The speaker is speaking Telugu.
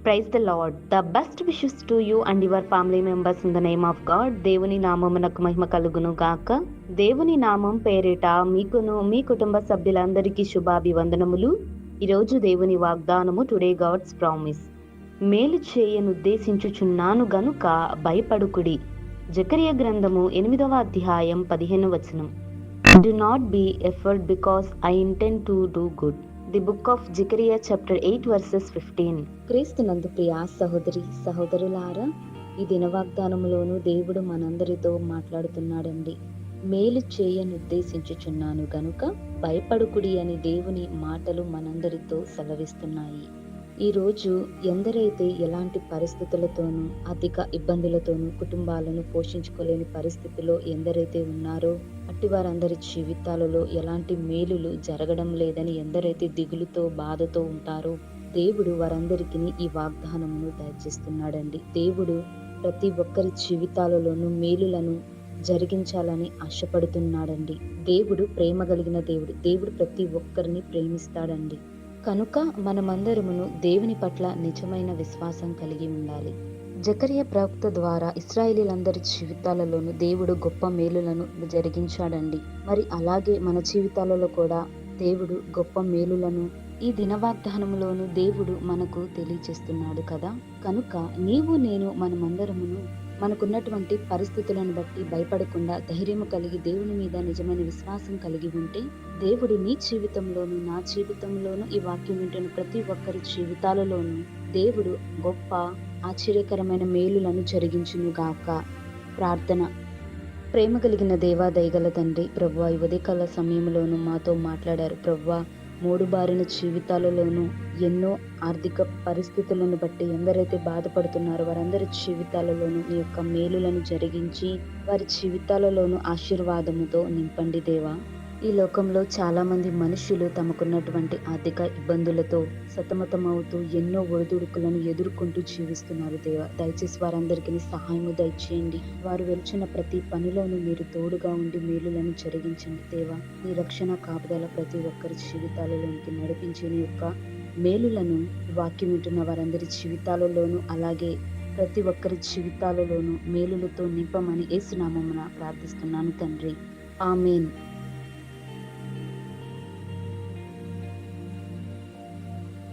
Praise the lord. The best wishes to you and your family members in the name of God. దేవుని నామమునకు మహిమ కలుగును గాక. దేవుని నామం పేరిట మీకును మీ కుటుంబ సభ్యులందరికీ శుభాభివందనములు. ఈరోజు దేవుని వాగ్దానము, టుడే గాడ్స్ ప్రామిస్. మేలు చేయనుద్దేశించుచున్నాను గనుక భయపడుకుడి. జకరియా గ్రంథము 8వ అధ్యాయం 15వ వచనం. Do not be afraid because I intend to do good. The book of Zechariah chapter 8 verses 15. క్రీస్తునందు ప్రియ సహోదరి సహోదరులారా, ఈ దిన వాగ్దానములోను దేవుడు మనందరితో మాట్లాడుతున్నాడండి. మేలు చేయనుద్దేశించుచున్నాను గనుక భయపడుకుడి అని దేవుని మాటలు మనందరితో సెలవిస్తున్నాయి. ఈరోజు ఎందరైతే ఎలాంటి పరిస్థితులతోనూ, అధిక ఇబ్బందులతోనూ కుటుంబాలను పోషించుకోలేని పరిస్థితిలో ఎందరైతే ఉన్నారో, అట్టి వారందరి జీవితాలలో ఎలాంటి మేలులు జరగడం లేదని ఎందరైతే దిగులుతో బాధతో ఉంటారో, దేవుడు వారందరికీ ఈ వాగ్దానమును దయచేస్తున్నాడండి. దేవుడు ప్రతి ఒక్కరి జీవితాలలోనూ మేలులను జరిగించాలని ఆశపడుతున్నాడండి. దేవుడు ప్రేమ కలిగిన దేవుడు. దేవుడు ప్రతి ఒక్కరిని ప్రేమిస్తాడండి. కనుక మనమందరమును దేవుని పట్ల నిజమైన విశ్వాసం కలిగి ఉండాలి. జకరియా ప్రవక్త ద్వారా ఇశ్రాయేలీలందరి జీవితాలలోనూ దేవుడు గొప్ప మేలులను జరిగించాడండి. మరి అలాగే మన జీవితాలలో కూడా దేవుడు గొప్ప మేలులను ఈ దిన వాగ్దానములోను దేవుడు మనకు తెలియజేస్తున్నాడు కదా. కనుక నీవు నేను మనమందరమును మనకున్నటువంటి పరిస్థితులను బట్టి భయపడకుండా ధైర్యము కలిగి దేవుని మీద నిజమైన విశ్వాసం కలిగి ఉంటే, దేవుడు నీ జీవితంలోను నా జీవితంలోను ఈ వాక్యం వింటున్న ప్రతి ఒక్కరి జీవితాలలోనూ దేవుడు గొప్ప ఆశ్చర్యకరమైన మేలులను జరిగించును గాక. ప్రార్థన. ప్రేమ కలిగిన దేవా, దయగల తండ్రి, ప్రభువా, ఈ ఉదయకాల సమయంలోనూ మాతో మాట్లాడారు. ప్రభువా, మూడుబారిన జీవితాలలోనూ ఎన్నో ఆర్థిక పరిస్థితులను బట్టి ఎందరైతే బాధపడుతున్నారో వారందరి జీవితాలలోనూ నీ యొక్క మేలులను జరిగించి వారి జీవితాలలోనూ ఆశీర్వాదముతో నింపండి దేవా. ఈ లోకంలో చాలా మంది మనుషులు తమకున్నటువంటి ఆర్థిక ఇబ్బందులతో సతమతమవుతూ ఎన్నో ఒడిదుడుకులను ఎదుర్కొంటూ జీవిస్తున్నారు దేవా. దయచేసి వారందరికీ సహాయము దయచేయండి. వారు వెళ్చిన ప్రతి పనిలోనూ మీరు తోడుగా ఉండి మేలులను జరిగించండి దేవా. నీ రక్షణ కాపుదల ప్రతి ఒక్కరి జీవితాలలోనికి నడిపించే నీ యొక్క మేలులను వాక్యం వింటున్న వారందరి జీవితాలలోనూ, అలాగే ప్రతి ఒక్కరి జీవితాలలోనూ మేలులతో నింపమని యేసు నామమున ప్రార్థిస్తున్నాను తండ్రి. ఆమేన్.